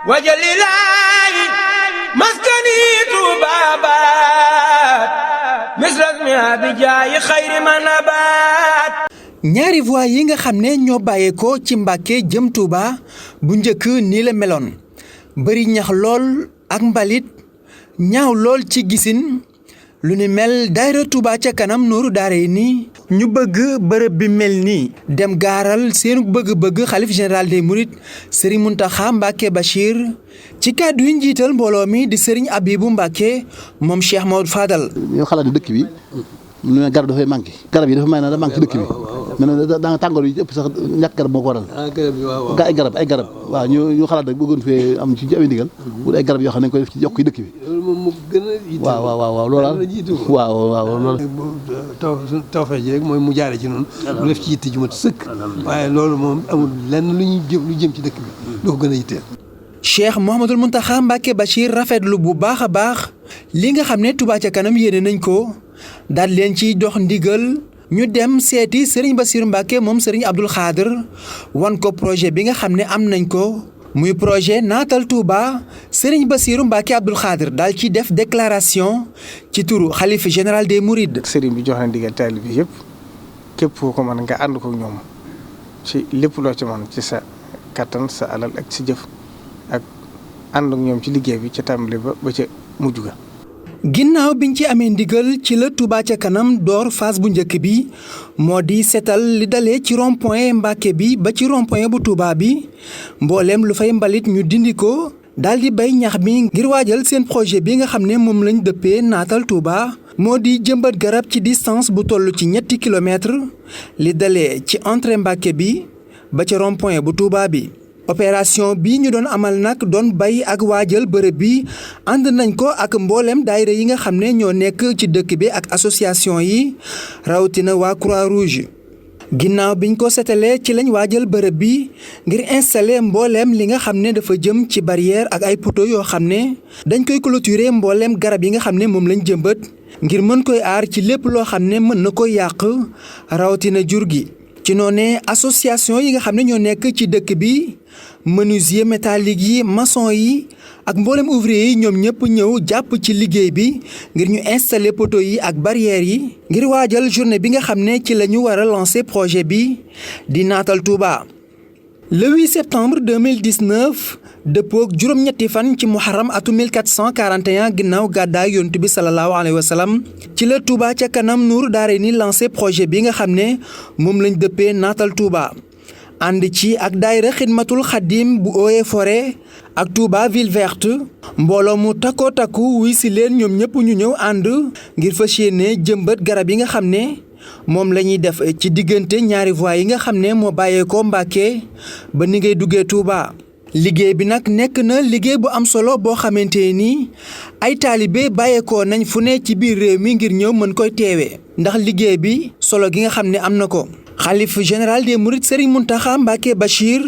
wajalilaayi maskani tuubaabaat misrasmi abijaayi xayri manabaat. ñaari voies yi nga xam ne ñoo bàyyeekoo ci Mbàkke jëm Touba bu njëkk nii la meloon bari ñax lool ak mbalit ñaaw lool ci gisin lu ni mel daayira Touba ca kanam nooru daare ni ñu bëgg bërëb bi mel nii dem gaaral seenu bëgg-bëgg xalif général des mourides Serigne Mountakha Mbacké Bachir ci kàddu yi njiital mbooloo mi di Serigne Abibou Mbacké moom Cheikh Maodo Fadal. ñoo xalaat dëkk bi mu ne garab dafay manqué garab yi dafa may na da manqué ci dëkk bi mais da tàngoor yi ëpp sax ñàkk garab moo ko waral ay garab waaw ñu xalaat rek bëggoon fee am ci amee ndigal bu ay garab yoo xam ne dañ koy def ci yokk yi dëkk bi waaw loolu tawfeex ji rek mooy mu jaare ci noonu lu def ci yitte ju mat sëkk waaye loolu moom amul lenn lu jëm ci dëkk bi doo ko gën a yitteel. Cheikh Mouhamadoul Mountakha Mbacké Bachir rafetlu bu baax a baax li nga xam ne Touba ca kanam yéene nañ ko daal leen ciy dox ndigal ñu dem seeti Serigne Bassirou Mbacké moom Serigne Abdoul Khadr wan ko projet bi nga xam ne am nañ ko muy projet naatal Touba Serigne Bassirou Mbacké Abdoul Khadr daal ci def déclaration ci turu xalifa général des Mourides. Serigne bi jox na ndigal taalibe bi yëpp képp koo ko mën nga ànd ko ñoom ci lépp loo ci mën ci sa kattan sa alal ak si jëf ak ànd ak ñoom ci liggéey bi ca tàmbali ba ca mujj ga. ginnaaw biñ ci amee ndigal ci la Touba ca kanam door phase bu njëkk bi moo di seetal li dalee ci rond-point Mbàkke bi ba ci rond-point bu Touba bi mbooleem lu fay mbalit ñu dindi ko daal di bay ñax bi ngir waajal seen projet bi nga xam ne moom lañ dëppee naatal Touba moo di jëmbat garab ci distance bu toll ci 3 kilomètres li dalee ci entrée Mbàkke bi ba ci rond-point bu Touba bi. opération bi ñu doon amal nag doon bay ak waajal bërëb bi ànd nañ ko ak mboolem daayira yi nga xam ne ñoo nekk ci dëkk bi ak association yi rawatina waa Croix-Rouge ginnaaw biñ ko setalee ci lañ waajal bërëb bi ngir installer mboolem li nga xam ne dafa jëm ci barrière ak ay poteaux yoo xam ne dañ koy clôturer mboolem garab yi nga xam ne moom lañ jëmbat ngir mën koy aar ci lépp loo xam ne mën na koy yàq rawatina jur gi. ci noonee association yi nga xam ne ñoo nekk ci dëkk bi menuisier métallique yi maçon yi ak mboolem ouvrier yi ñoom ñëpp ñëw jàpp ci liggéey bi ngir ñu installer poteaux yi ak barrières yi ngir waajal journée bi nga xam ne ci la ñu war a lancer projet bi di naatal Touba. le 8 septembre 2019 dëppook juróom-ñetti fan ci muharram atum 1441 ginnaaw gàddaay yonent bi salallaahu alayhi wa sallam ci la Touba ca kanam nuuru daare ni lancé projet bi nga xam ne moom lañ dëppee naatal Touba ànd ci ak daayira xidmatul xadim bu Eaux et Forêts ak Touba ville verte mbooloo mu takkoo takku wuy si leen ñoom ñëpp ñu ñëw ànd ngir fas yéene jëmbat garab yi nga xam ne moom la ñuy def ci diggante ñaari voies yi nga xam ne moo bàyyeekoo Mbàkke ba ni ngay duggee Touba. liggéey bi nag nekk na liggéey bu am solo boo xamante ni ay taalibe bàyyeekoo nañ fu ne ci biir réew mi ngir ñëw mën koy teewee ndax liggéey bi solo gi nga xam ne am na ko. xalif général des mourides Serigne Mountakha Mbacké Bachir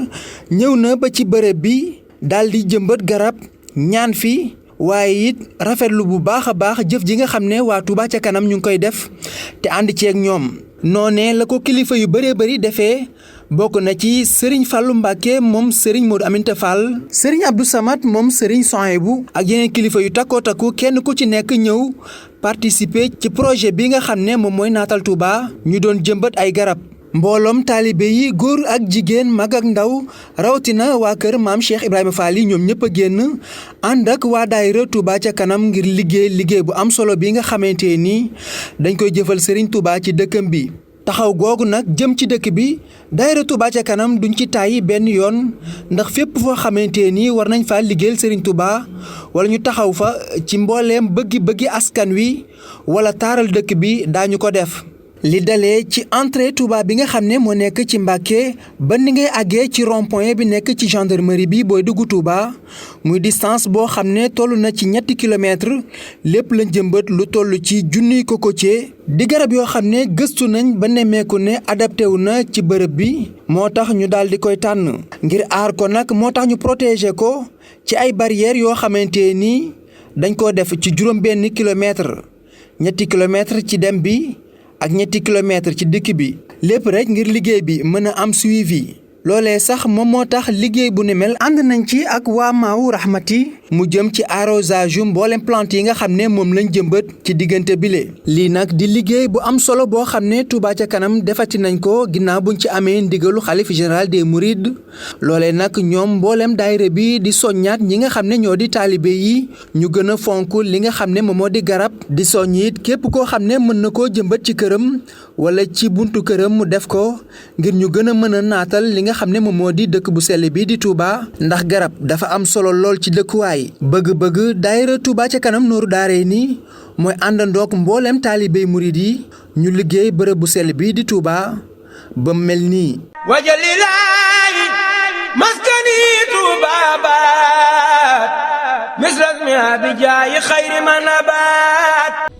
ñëw na ba ci bërëb bi daal di jëmbat garab ñaan fi waaye it rafetlu bu baax a baax jëf ji nga xam ne waa Touba ca kanam ñu ngi koy def te ànd ceeg ñoom noonee la ko kilifa yu bëree bëri defee. bokk na ci Serigne Fallou Mbacké moom Serigne Modou Aminta Fall Serigne Abdou Samad moom Serigne Souhaïbou ak yeneen kilifa yu takkoo takku kenn ku ci nekk ñëw participer ci projet bi nga xam ne moom mooy naatal Touba ñu doon jëmbat ay garab mbooloom taalibe yi góor ak jigéen mag ak ndaw rawatina waa kër maam Cheikh Ibrahima Fall yi ñoom ñëpp a génn ànd ak waa daayira Touba ca kanam ngir liggéey bu am solo bi nga xamante ni dañ koy jëfal Serigne Touba ci dëkkam bi. taxaw googu nag jëm ci dëkk bi daayira Touba ca kanam duñ ci tàyyi benn yoon ndax fépp foo xamante ni war nañ faa liggéeyal Serigne Touba wala ñu taxaw fa ci mbooleem bëggi askan wi wala taaral dëkk bi daañu ko def. li dalee ci entrée Touba bi nga xam ne moo nekk ci Mbàkke ba ni ngay àggee ci rond-point bi nekk ci gendarmerie bi booy dugg Touba muy distance boo xam ne toll na ci 3 kilomètres lépp lañ jëmbat lu toll ci junniy cocotier di garab yoo xam ne gëstu nañ ba nemmeeku ne adapté wu na ci bërëb bi moo tax ñu daal di koy tànn ngir aar ko nag moo tax ñu protéger ko ci ay barrières yoo xamante ni dañ koo def ci juróom-benn kilomètre 3 kilomètres ci dem bi ak 3 kilomètres ci dëkk bi lépp rek ngir liggéey bi mën a am suivi loolee sax moom moo tax liggéey bu ni mel ànd nañ ci ak waa Maawu Rahmati mu jëm ci arrosage yu mboolem plante yi nga xam ne moom lañ jëmbat ci diggante bile. lii nag di liggéey bu am solo boo xam ne Touba ca kanam defati nañ ko ginnaaw buñ ci amee ndigalu xalif général des Mourides loolee nag ñoom mboolem daayira bi di soññaat ñi nga xam ne ñoo di taalibe yi ñu gën a fonk li nga xam ne moom moo di garab di soññ it képp koo xam ne mën na koo jëmbat ci këram wala ci buntu këram mu def ko ngir ñu gën a mën a naatal li nga xam ne moom moo di dëkk bu sell bi di Touba ndax garab dafa am solo lool ci dëkkuwaay bëgg-bëgg daayira Touba ca kanam nooru daaree ni mooy àndandoog mboolem taalibey murid yi ñu liggéey bërëb bu sell bi di Touba ba mel nii wajalilaayi maskani Touba baat misras mi abijaayi xayri ma nabaat